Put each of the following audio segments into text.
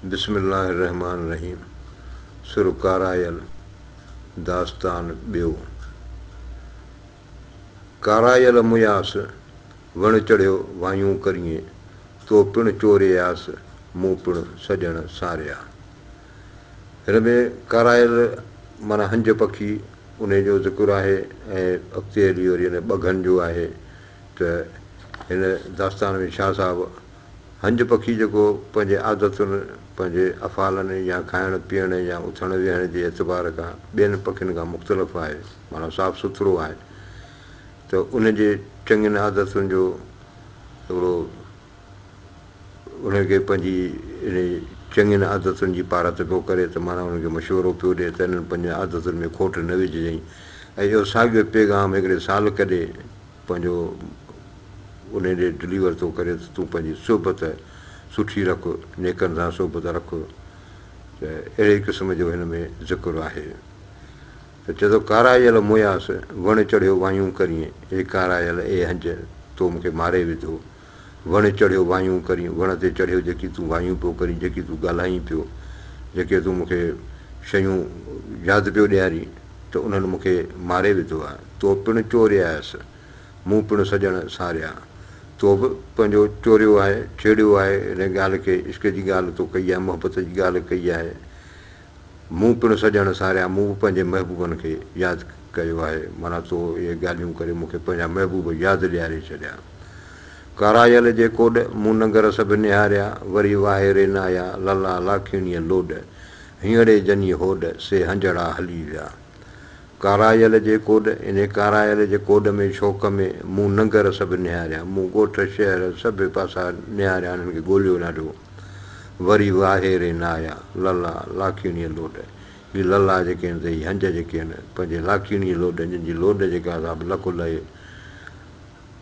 बिस्मिल्लाहिर्रहमानिर्रहीम। सुर कारायल दास्तान ॿियो। कारायल मुयास वण चढ़ियो वायूं करिए, तो पिण चोरियास मूं पिण सजण सारिया। हिन में कारायल माना हंज पखी उन जो ज़िक्र आहे ऐं अॻिते हली वरी हिन ॿघनि जो आहे। त हिन दास्तान में शाह साहिबु हंज पखी जेको पंहिंजे आदतुनि पंहिंजे अफ़ालनि या खाइण पीअण या उथण विहण जे एतबार खां ॿियनि पखियुनि खां मुख़्तलिफ़ आहे, माना साफ़ु सुथिरो आहे। त उनजे चङियुनि आदतुनि जो हिकिड़ो उनखे पंहिंजी इन चङियुनि आदतुनि जी पारत पियो करे, त माना उनखे मशवरो पियो ॾिए त इन्हनि पंहिंजे आदतुनि में खोट न विझिजांइ। ऐं इहो साॻियो पैगाम हिकिड़े साल कॾे पंहिंजो उन ॾे डिलीवर थो करे त तूं पंहिंजी सोबत सुठी रख, नेकनि सां सोबत रख। त अहिड़े क़िस्म जो हिन में ज़िक्र आहे। त चए थो कारायल मुयास वण चढ़ियो वायूं करिए, हे कारायल ए हंज तो मूंखे मारे विधो। वण चढ़ियो वायूं करी, वण ते चढ़ियो जेकी तूं वायूं पियो करी, जेकी तूं ॻाल्हाईं पियो, जेके तूं मूंखे शयूं यादि पियो ॾियारी, त उन्हनि मूंखे मारे विधो आहे। तो पिणु चोरियास मूं पिणु सजण सारिया। तो बि पंहिंजो चोरियो आहे, छेड़ियो आहे हिन ॻाल्हि खे, इश्क जी ॻाल्हि तो कई आहे, मोहबत जी ॻाल्हि कई आहे। मूं पिणु सजण सारिया, मूं बि पंहिंजे महबूबनि खे यादि कयो आहे, माना तो इहे ॻाल्हियूं करे मूंखे पंहिंजा महबूब यादि ॾियारे छॾिया। कारायल जे कोॾ मूं नंगर सभु निहारिया, वरी वाहिरे न आया लला लाखीणीअ लोॾ, हींअरे जनी होॾ से हंजड़ा हली विया। कारायल जे कोॾ, इन कारायल जे कोॾ में शौक़ में मूं नंगर सभु निहारिया, मूं ॻोठ शहर सभु पासा निहारिया, हिननि खे ॻोल्हियो ॾाढो। वरी वाहिरे न आया लला लाखीणीअ लोॾ, हीअ लला जेके आहिनि त हीअ हंज जेके आहिनि पंहिंजे लाखीणीअ लोॾ, जिनजी लोॾ जेका आहे लखु लहे,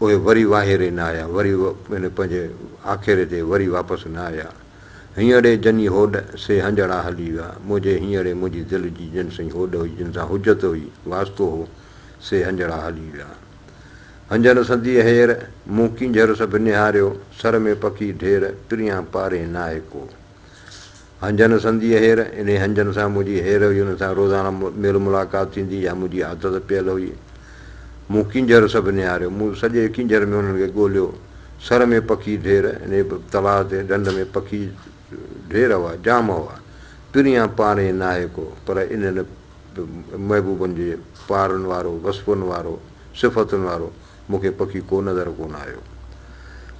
उहे वरी वाहिरे न आया, वरी हिन पंहिंजे आख़िर ते वरी वापसि न आया। हींअरे जनी होॾ से हंजड़ा हली विया, मुंहिंजे हींअरे मुंहिंजी दिलि जी जिन सां होॾ हुई, जिन सां हुजत हुई, वास्तो हो, से हंजड़ा हली विया। हंजन संधी हेर मूं किंजर सभु निहारियो, सर में पखी ढेर प्रिया पारे न आहे को। हंजन संधी हेर, इन हंजनि सां मुंहिंजी हेर हुई, हुन सां रोज़ाना मेल मुलाक़ात थींदी या मुंहिंजी आदत पियल हुई। मूं किंजर सभु निहारियो, मूं सॼे किंजर में हुननि खे ॻोल्हियो। सर में पखी ढेर, इन तलाउ ते ॾंड में पखी ढेर हुआ, जाम हुआ। प्रिया पारे न आहे को, पर इन्हनि महबूबनि जे पारनि वारो, वसफ़ुनि वारो, सिफ़तुनि वारो मूंखे पखी को नज़र कोन आयो।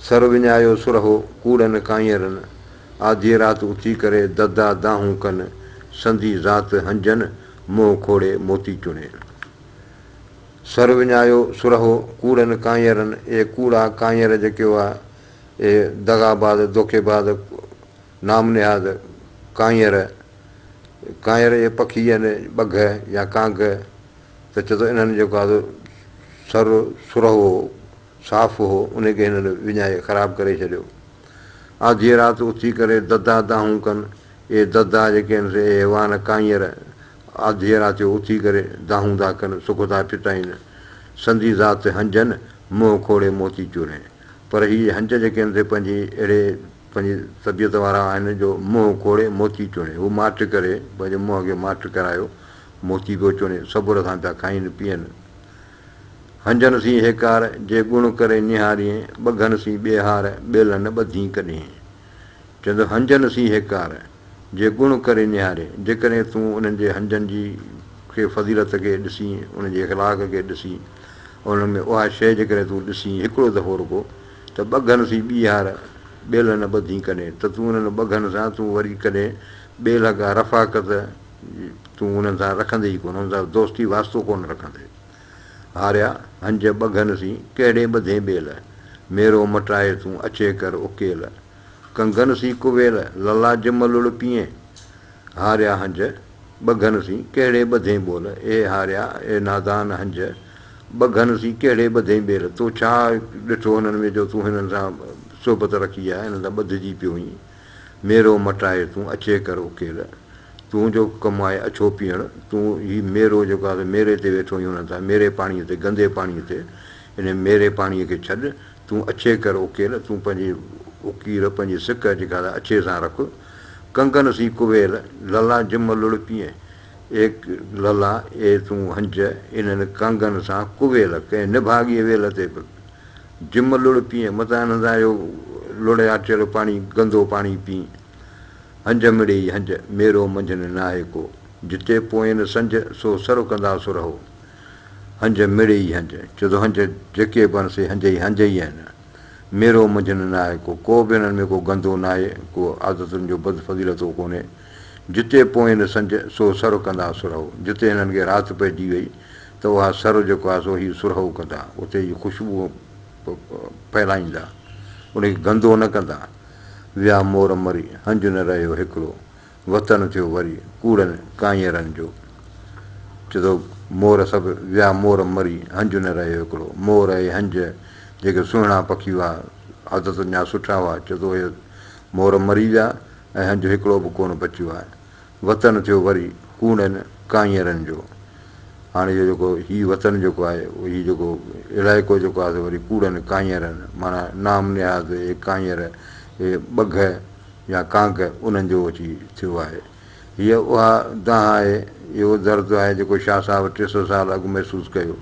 सर विञायो सुरहो कूड़नि कांयरनि, आधी राति उथी करे ददा दाहूं कनि, संधी ज़ात हंजनि मुंहुं खोड़े मोती चुणे। सर विञायो सुरहो कूड़नि कांयरनि, इहे कूड़ा कांयर जेके हुआ, इहे दगाबाद धोखेबाद नामनिहाद कांयर, कांयर इहे पखी आहिनि, ॿघ या कांग। त चए थो इन्हनि जेको आहे सर सुरहो साफ़ु हो, उनखे हिननि विञाए ख़राबु करे छॾियो। आधी राति उथी करे ददा दाहूं कनि, इहे ददा जेके आहिनि से हैवान कांयर आधी राति जो उथी करे दाहूं था कनि, सुख था फिटाइनि। संधी ज़ात हंजनि मुंहुं खोड़े मोती चुणे, पर हीअ हंज जेके आहिनि से पंहिंजी अहिड़े पंहिंजी तबियत वारा आहिनि जो मुंहुं खोड़े मोती चुणे, हू माठ करे पंहिंजे मुंहं खे माठ करायो, मोती पियो चुणे, सबुर सां पिया खाइनि पीअनि। हंजनि सी हेकार जे गुण करे निहारीअ, ॿघनि सी ॿेहार ॿेल न ॿधी कॾहिं। चवंदो हंजनि सी हेकार जे गुण करे निहारे, जेकॾहिं तूं उन्हनि जे हंजनि जी खे फज़ीलत खे ॾिसी, उनजे इख़लाक़ खे ॾिसी, उन में उहा शइ जेकॾहिं तूं ॾिसी हिकिड़ो दफ़ो रुॻो, त ॿघनि सी ॿीहार ॿेल न ॿधी कॾहिं, त तूं उन्हनि ॿघनि सां तूं वरी कॾहिं ॿेल खां रफ़ाक़त तूं उन्हनि सां रखंदे ई कोन, उन्हनि सां दोस्ती वास्तो कोन रखंदे। हारिया हंज ॿघनि सी कहिड़े ॿधे ॿेल, मेरो मटाए तूं अचे कर उकेल, कंगन सी कुवेल लला जिमलुड़ पीए। हारिया हंज ॿघनि सी कहिड़े ॿधे ॿोल, ए हारिया ए नादान हंज ॿघनि सी कहिड़े ॿधे ॿेल, तूं छा ॾिठो हुननि में जो तूं हिननि सां सोबत रखी आहे, हिननि सां ॿधिजी पियो हुई। मेरो मटाए तूं अचे कर उकेल, तुंहिंजो कमु आहे अछो पीअणु, तूं हीउ मेरो जेको आहे मेरे ते वेठो हुई हुननि सां, मेरे पाणीअ ते, गंदे पाणीअ ते, हिन मेरे पाणीअ खे छॾ, तूं अछे कर उकेल, तूं पंहिंजी उकीर पंहिंजी सिक जेका आहे अछे सां रख। कंगन सी कुवेल लला जिम लुड़ पीअं एक लला ए तूं हंज इन्हनि कंगन सां कुवेल कंहिं निभागीअ वेल ते बि जिम लुड़ पीअं मथां हिननि जो लुड़ आटियल पाणी गंदो पाणी पी हंज मिड़ी हंज मेरो मंझंदि नाहे को जिते पोयनि संज सो सर कंदा सुरहो हंज मिड़ी हंज छो त हंज जेके बि आहिनि से हंज ई आहिनि मेरो मंझंदि न आहे को बि हिननि में को गंदो न आहे को आदतुनि जो बद फज़ीलतो कोन्हे जिते पोयनि संज सो सर कंदा सुरहो जिते हिननि खे राति पइजी वई त उहा सर जेको आहे सो हीउ सुरहो कंदा उते जी ख़ुशबू फैलाईंदा उनखे गंदो न कंदा विया मोर मरी हंज न रहियो हिकिड़ो वतन थियो वरी कूड़नि कांयरनि जो छो त मोर सभु विया मोर मरी हंज न रहियो हिकिड़ो मोर ऐं हंज जेके सुहिणा पखी हुआ आदतुनि जा सुठा हुआ छो त उहे मोर मरी विया ऐं हंज हिकिड़ो बि कोन बचियो आहे वतन थियो वरी कूड़नि कांयरनि जो हाणे इहो जेको हीउ वतन जेको आहे हीउ जेको इलाइक़ो जेको आहे वरी कूड़नि कांयरनि माना नाम निहाज़ हे कांयर हे बघ या कांग उन्हनि जो अची थियो आहे हीअ उहा दाह आहे इहो दर्दु आहे जेको शाह साहिबु 300 साल अॻु महसूसु कयो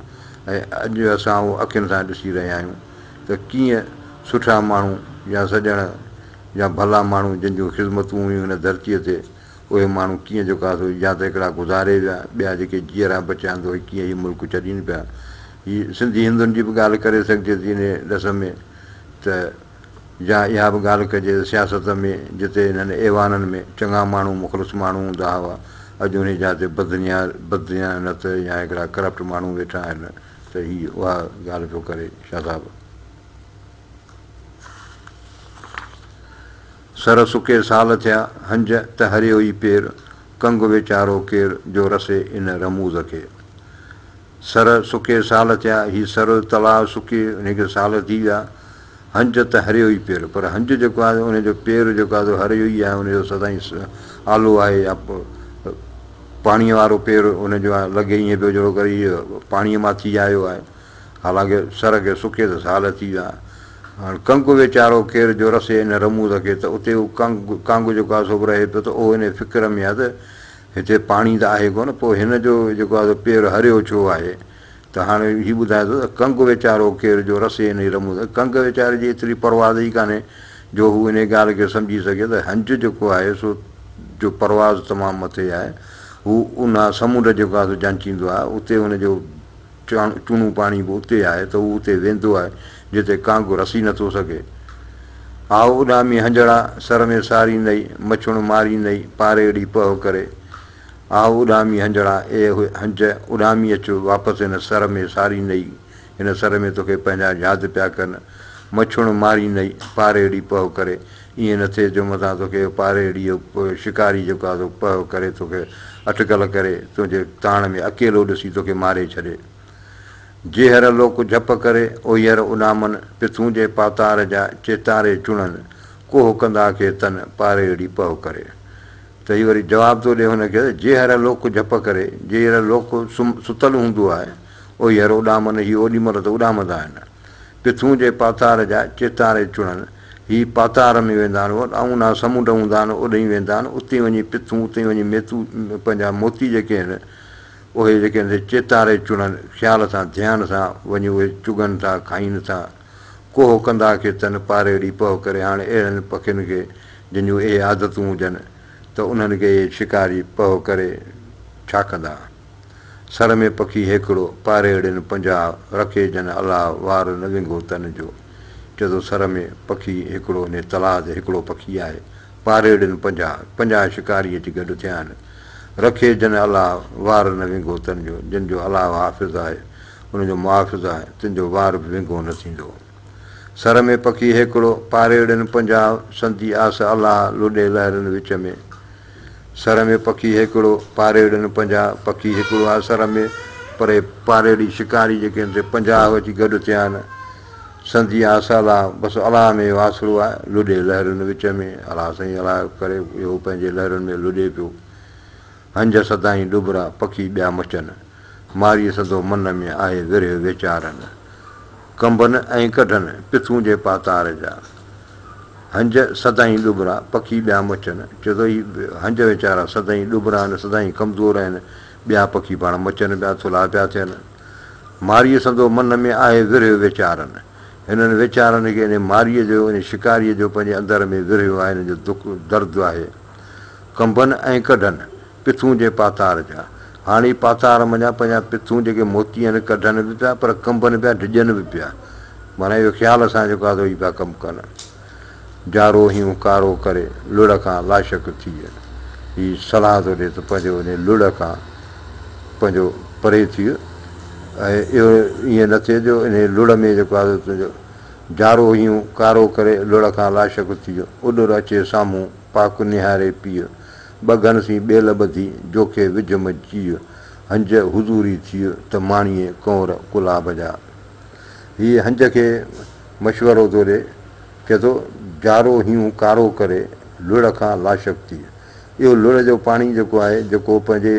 ऐं अॼु असां उहो अखियुनि सां ॾिसी रहिया आहियूं त कीअं सुठा माण्हू या सॼण या भला माण्हू जिन जूं ख़िदमतूं हुयूं हिन धरतीअ ते उहे माण्हू कीअं जेको आहे या त हिकिड़ा गुज़ारे विया ॿिया जेके जीअरा बचिया आहिनि उहे कीअं हीउ मुल्क छॾीनि पिया हीअ सिंधी हिंदुनि जी बि ॻाल्हि करे सघिजे थी इन ॾस में त या इहा बि ॻाल्हि कजे सियासत में जिते हिननि ऐवाननि में चङा माण्हू मुख़लिस माण्हू हूंदा हुआ अॼु उन जा ते बदनियानत या हिकिड़ा करप्ट माण्हू वेठा आहिनि त हीअ उहा ॻाल्हि पियो करे शाह साहिबु सर सुके साल थिया हंज त हरियो ई पेर कंग वीचारो केर जो रसे इन रमूज़ खे सर सुके साल थिया हीउ सर तलाउ सुके उनखे साल थी विया हंज त हरियो ई पेर पर हंज जेको आहे उनजो पेर जेको आहे हरियो ई आहे उनजो सदाईं आलो आहे या पाणीअ वारो पेर उनजो आहे लॻे ईअं पियो जहिड़ो करे इहो पाणीअ मां थी आयो आहे हालांकि सर खे सुके त साल थी विया हाणे कंग वीचारो केर जो रसे हिन रमूज़ खे त उते उहो कंग जेको आहे सो बि रहे पियो त उहो हिन फ़िक्र में आहे त हिते पाणी त आहे कोन पोइ हिन जो जेको आहे पेर हरियो छो आहे त हाणे हीउ ॿुधाए थो त कंग वीचारो केर जो रसे हिन रमूज़ कंग वीचारे जी एतिरी परवाज़ ई कान्हे जो हू इन ॻाल्हि खे सम्झी सघे त हंज जेको आहे सो जो परवाज़ तमामु मथे आहे हू उन समुंड जेको आहे सो जांचींदो आहे उते हुनजो चूणो पाणी बि उते आहे त उहो उते वेंदो आहे जिते कांगो रसी नथो सघे आओ उॾामी हंजड़ा सर में सारी नई मछुण मारी नई पारेड़ी पह करे आओ उॾामी हंजड़ा ए हंज उॾामी अचो वापसि हिन सर में सारी नई हिन सर में तोखे पंहिंजा यादि पिया कनि मछुण मारी नई पारेड़ी पह करे ईअं न थिए जो मथां तोखे पारेड़ी जो शिकारी जेको आहे पह करे तोखे अटकल करे तुंहिंजे ताण में अकेलो ॾिसी तोखे मारे छॾे जेहर लोक झप करे ओहीयर उॾामनि पिथूं जे पातार जा चेतारे चुणनि कोह कंदा खे तन पारेड़ी पह करे त हीउ वरी जवाबु थो ॾिए हुनखे जेहर लोक झप करे जेहर लोक सुतल हूंदो आहे ओहीयर उॾामनि हीउ ओॾी महिल त उॾामंदा आहिनि पिथूं जे पातार जा चेतारे चुणनि हीउ पातार में वेंदा आहिनि ऐं उन समुंड हूंदा आहिनि ओॾे ई वेंदा आहिनि उते वञी पिथूं उते वञी मेतू पंहिंजा मोती जेके आहिनि उहे जेके आहिनि चेतारे चुणनि ख़्याल सां ध्यान सां वञी उहे चुगनि था खाइनि था कोह कंदा खे तन पारेड़ी पह करे हाणे अहिड़नि पखियुनि खे जिन जूं इहे आदतूं हुजनि त उन्हनि खे इहे शिकारी पह करे छा कंदा सर में पखी हिकिड़ो पारेड़ियुनि पंजाह रखे जन अलाह वार न विंगो तन जो चए थो सर में पखी हिकिड़ो इन तलाउ ते हिकिड़ो पखी आहे पारेड़ियुनि 50 शिकारी अची गॾु थिया आहिनि रखे जन अलाह वार न विंगो तन जो जिन जो अलाह हाफ़िज़ आहे उनजो मुआफ़िज़ आहे तिन जो वार बि विंगो न थींदो सर में पखी हिकिड़ो पारेड़ियुनि 50 संदी आस अलाह लुॾे लहरनि विच में सर में पखी हिकिड़ो पारेड़ियुनि 50 पखी हिकिड़ो आहे सर में पर पारेड़ी शिकारी जेके आहिनि 50 अची गॾु थिया आहिनि संदी आस अलाह बसि अलाह में वासड़ो आहे लुॾे लहरुनि विच में अलाह साईं अलाह करे इहो पंहिंजे लहरुनि में लुॾे पियो हंज सदाईं डुबरा पखी ॿिया मचनि मारीअ सदो मन में आहे विरह वीचारनि कंबनि ऐं कढनि पिथूं जे पातार जा हंज सदाईं ॾुबरा पखी ॿिया मचनि चए थो ही हंज वीचारा सदाईं ॾुबरा आहिनि सदाईं कमज़ोर आहिनि ॿिया पखी पाण मचनि पिया थुल्हा पिया थियनि मारीअ संदो मन में आहे विरहियो वीचारनि हिननि वीचारनि खे इन मारीअ जो इन शिकारीअ जो पंहिंजे अंदर में विरहियो आहे हिन जो दुख दर्दु आहे कंबनि ऐं कढनि पिथूं जे पातार जा हाणे पातार मञा पंहिंजा पिथूं जेके मोती आहिनि कढनि बि पिया पर कंबनि पिया डिॼनि बि पिया माना इहो ख़्याल सां जेको आहे हीअ पिया कमु कनि जारो हियूं कारो करे लुड़ खां लाशक थी वियो हीअ सलाह थो ॾिए त पंहिंजो इन लुड़ खां पंहिंजो परे थी वियो ऐं इहो ईअं न थिए जो इन लुड़ में जेको आहे तुंहिंजो जारो हियूं कारो करे लुड़ खां लाशक थी वियो उॾुर अचे साम्हूं पाक निहारे पीउ ॿ घनसी ॿेल ॿधी जोखे विझ मची वियो हंज हुज़ूरी थी वियो त माणीअ कौर गुलाब जा हीअ हंज खे मशवरो थो ॾिए के थो जारो हियूं कारो करे लुड़ खां लाशक थी वियो इहो लुड़ जो पाणी जेको आहे जेको पंहिंजे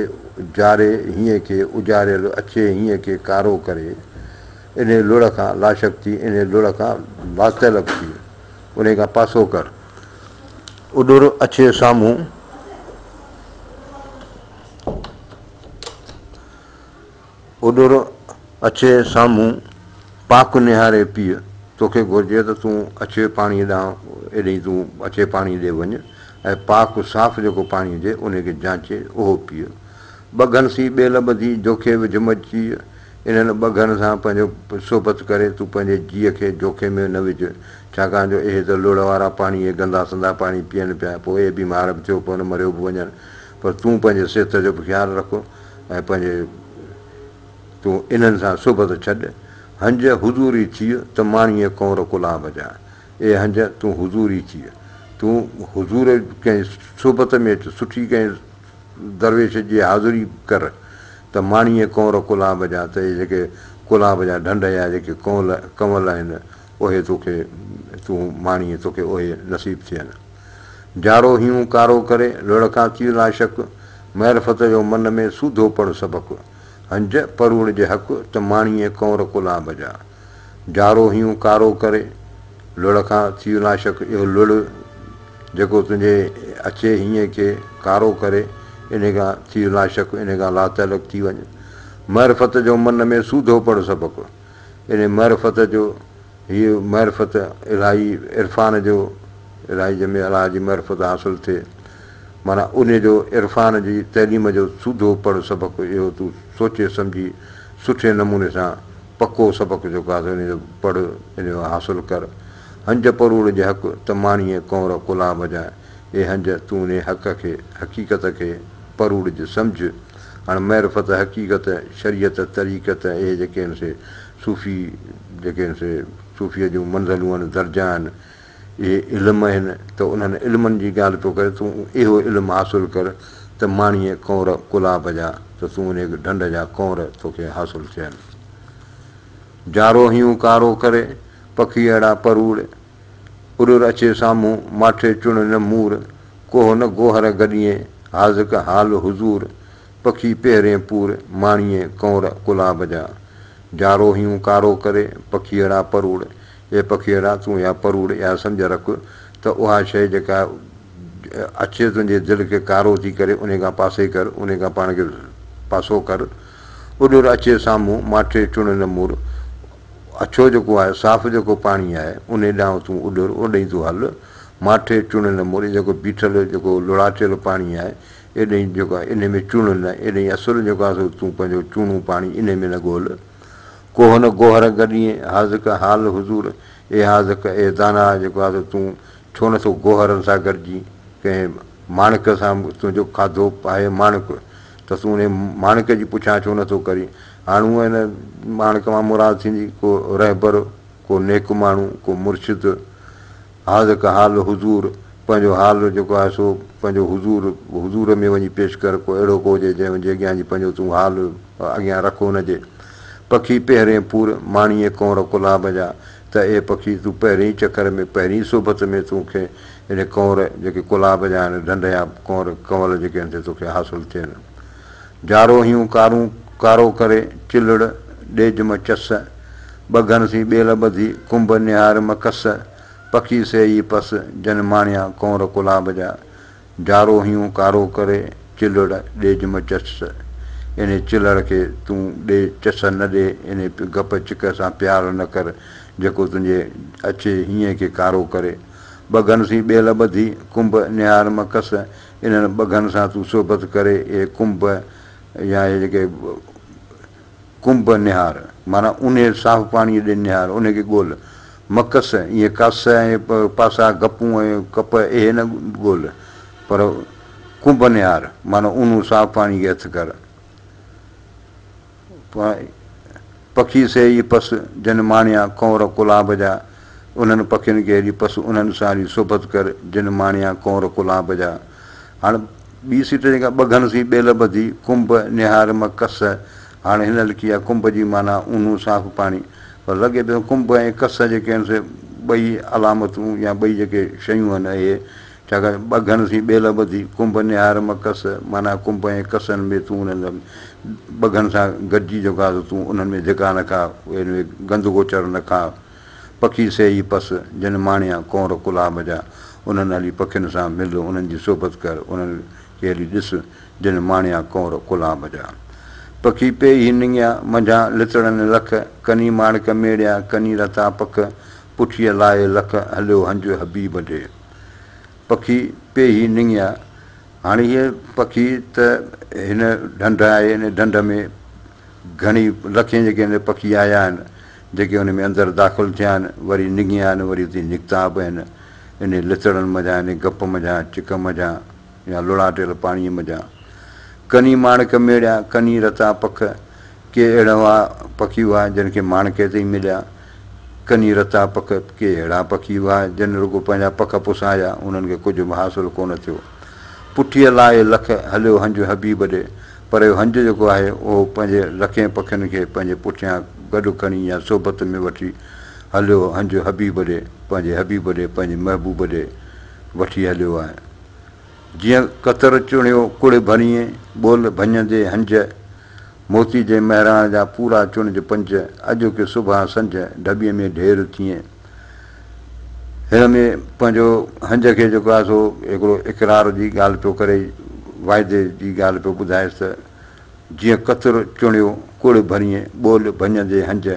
जारे हीअं खे उजारियल अचे हीअं खे कारो करे इन लुड़ खां लाशक थी इन लुड़ खां लातलक थी वियो उन खां पासो कर उॾुर अचे साम्हूं उॾुर अचे साम्हूं पाक निहारे पीउ तोखे घुरिजे त तूं अछे पाणीअ ॾांहुं एॾी तूं अछे पाणी ॾे वञु ऐं पाक साफ़ जेको पाणी हुजे उनखे जांचे उहो पीउ ॿ घनसी ॿेल ॿधी जोखे विझ मची इन्हनि ॿ घन सां पंहिंजो सोबत करे तूं पंहिंजे जीअ खे जोखे में न विझ छाकाणि जो इहे त लुड़ वारा पाणी इहे गंदा संदा पाणी पीअनि पिया पोइ इहे बीमार बि थियो पोइ मरियो बि वञनि पर तूं पंहिंजे सिहत जो बि ख़्यालु रखो ऐं पंहिंजे तूं इन्हनि सां सोबत छॾ हंज हुज़ूरी थी वियो त माणीअ कौर गुलाब जा ए हंज तूं हुज़ूरी थी वियो तूं हुज़ूर कंहिं सोबत में अचु सुठी कंहिं दरवेश जी हाज़ुरी कर त माणीअ कौर गुलाब जा त इहे जेके गुलाब जा ढंढ या जेके कंवल आहिनि उहे तोखे तूं माणीअ तोखे उहे नसीब थियनि जारो हियूं कारो करे लुड़ खां थी लाशक महरफत जो मन में सूधो पढ़ सबक़ु हंज परूड़ जे हक़ त माणीअ कौर गुलाब जा जारो हियूं कारो करे लुड़ खां थी लाशक इहो लुड़ जेको तुंहिंजे अचे हीअं खे कारो करे इन खां थी लाशक इन खां लातलक थी वञे महरफत जो मन में सूधो पढ़ सबक़ु इन महरफत जो हीअ महरफत इलाही इरफ़ान जो इलाही जंहिंमें अलाह जी महरफत हासिलु थिए माना उन जो इरफ़ान जी तइलीम जो सूधो पढ़ सबक़ु इहो तूं सोचे सम्झी सुठे नमूने सां पको सबक़ु जेको आहे इन जो पढ़ इन जो हासिलु कर हंज परूड़ जे हक़ त माणीअ कौर गुलाब जा ए हंज तूं उन हक़ खे हक़ीक़त खे परूड़ जे सम्झ हाणे महरफत हक़ीक़त शरीयत तरीक़त इहे जेके आहिनि से सूफ़ी जेके आहिनि से सूफ़ीअ जूं मंज़िलूं आहिनि दर्जा आहिनि इहे इल्म आहिनि त उन्हनि इल्मनि जी ॻाल्हि पियो करे तूं इहो इल्मु हासिलु कर त माणीअ कौर गुलाब जा त तूं उन ढंढ जा कौर तोखे हासिलु थियनि जारो हियूं कारो करे पखी अहिड़ा परूड़ उॾुर अचे साम्हूं माठे चुण न मूर कोह न गोहर गॾिए हाज़िक हाल हुज़ूर पखी पहिरें पूर माणीअ कौर गुलाब जा जारो हियूं कारो करे पखी अहिड़ा परूड़ इहे पखी अहिड़ा तूं या परूड़ या सम्झ रख त उहा शइ जेका अचे तुंहिंजे दिलि खे कारो थी करे उन खां पासे कर उन खां पाण खे पासो कर उॾुर अचे साम्हूं माठे चुण न मूर अछो जेको आहे साफ़ जेको पाणी आहे उन ॾांहुं तूं उॾुर ओॾे तूं हल माठे चुण न मूर जेको बीठल जेको लुड़ाचियल पाणी आहे एॾे जेको आहे इन में चूण न एॾे असुलु जेको आहे तूं पंहिंजो चूणूं पाणी इन में न ॻोल्ह कोह न गोहर गॾिए हाज़िक हाल हुज़ूर ए हाज़िक ए दाना जेको आहे तूं छो नथो गोहरनि सां गॾिजी कंहिं माणिक सां तुंहिंजो खाधो आहे माणिक त तूं उन माणिक जी पुछां छो नथो करी हाणे हूअं हिन माणिक मां मुराद थींदी को रहबर को नेक माण्हू को मुर्शिद हाज़िक हाल हुज़ूर पंहिंजो हाल जेको आहे सो पंहिंजो हुज़ूर में वञी पेश कर को अहिड़ो को हुजे जंहिंजे अॻियां जी पंहिंजो तूं हाल अॻियां रखो हुनजे पखी पहिरें पूर माणीअ कौर गुलाब जा त इहे पखी तूं पहिरीं चकर में पहिरीं सोबत में तोखे इन कौर जेके गुलाब जा आहिनि ढंढ जा कौर कंवल जेके आहिनि तोखे हासिलु थियनि जारो हियूं कारो करे चिलड़ ॾेज म चस ॿ घनसी ॿेल ॿधी कुंभ निहार मकस पखी सेई पस जन माणिया कौर गुलाब जा जारो हियूं कारो करे चिलड़ ॾेज चस इन चिलड़ खे तूं ॾे चस न ॾे इन गप चिक सां प्यारु न कर जेको तुंहिंजे अचे हीअं खे कारो करे बगन सी ॿेल ॿधी कुंभ निहार मकस इन्हनि बगन सां तूं सोबत करे इहे कुंभ या इहे जेके कुंभ निहार माना उन साफ़ पाणीअ ॾे निहार उनखे ॻोल्ह मकस ईअं कस ऐं पासा गपूं ऐं कप इहे न ॻोल्ह पर कुंभ निहार माना उन साफ़ पाणी खे हथु कर पखी सेई पस जन माणिया कौर गुलाब जा उन्हनि पखियुनि खे अहिड़ी पस उन्हनि सां अहिड़ी सोबत कर जिन माणिया कौर गुलाब जा हाणे ॿी सीट जेका बगन सी ॿेल ॿधी कुंभ निहार मकस हाणे हिन लिखी आहे कुंभ जी माना ऊन साफ़ पाणी पर लॻे पियो कुंभ ऐं कस जेके आहिनि से ॿई अलामतूं या ॿई जेके शयूं आहिनि इहे छाकाणि बगन सी ॿेल ॿधी कुंभ निहार मकस माना कुंभ ऐं कसनि में तूं उन्हनि बगन सां गॾिजी जेको आहे तूं उन्हनि में धिका न खा उन में गंद गोचर न खा पखी सेई पस जिन माणिया कौर गुलाब जा उन्हनि हली पखियुनि सां मिल उन्हनि जी सोबत कर उन्हनि खे हली ॾिस जिन माणिया कौर गुलाब जा पखी पे ई निंगिया मंझां लितड़नि लख कनी माणिक मेड़िया कनी रता पख पुठीअ लाए लख हलियो हंज हबीब ॾे पखी पे ई निंगिया हाणे हीअ पखी त हिन ढंढ आहे हिन ढंढ में घणी लखें जेके आहिनि पखी आया आहिनि जेके हुन में अंदरि दाख़िलु थिया आहिनि वरी निंगिया आहिनि वरी उते निकिता बि आहिनि इन लितड़नि मज़ा इन गप मज़ा चिक मज़ा या लुड़ाटियल पाणीअ मज़ा कनी माणिक मेड़िया कनी रता पख के अहिड़ा हुआ पखी हुआ जिन खे माणिके ते ई मिलिया कनी रता पख के अहिड़ा पखी हुआ जिन रुगो पंहिंजा पख पुसाया उन्हनि खे कुझु बि हासिलु कोन थियो पुठीअ लाइ लख हलियो हंज हबीब ॾे पर इहो हंज जेको आहे उहो पंहिंजे लखें पखियुनि खे पंहिंजे पुठियां गॾु खणी या सोबत में वठी हलियो हंज हबीब ॾे पंहिंजे हबीब ॾे पंहिंजे महबूब ॾे वठी हलियो आहे जीअं कतर चुणियो कुड़ भरीअ ॿोल भञंदे हंज मोती जे महिराण जा पूरा चुणज पंज अॼु की सुभाणे संझ ढॿीअ में ढेर थिए हिन में पंहिंजो हंज खे जेको आहे सो हिकिड़ो इक़रार जी ॻाल्हि पियो करे वाइदे जी ॻाल्हि पियो ॿुधाएसि त जीअं कतर चुणियो कुड़ भरीअ ॿोल भञंदे हंज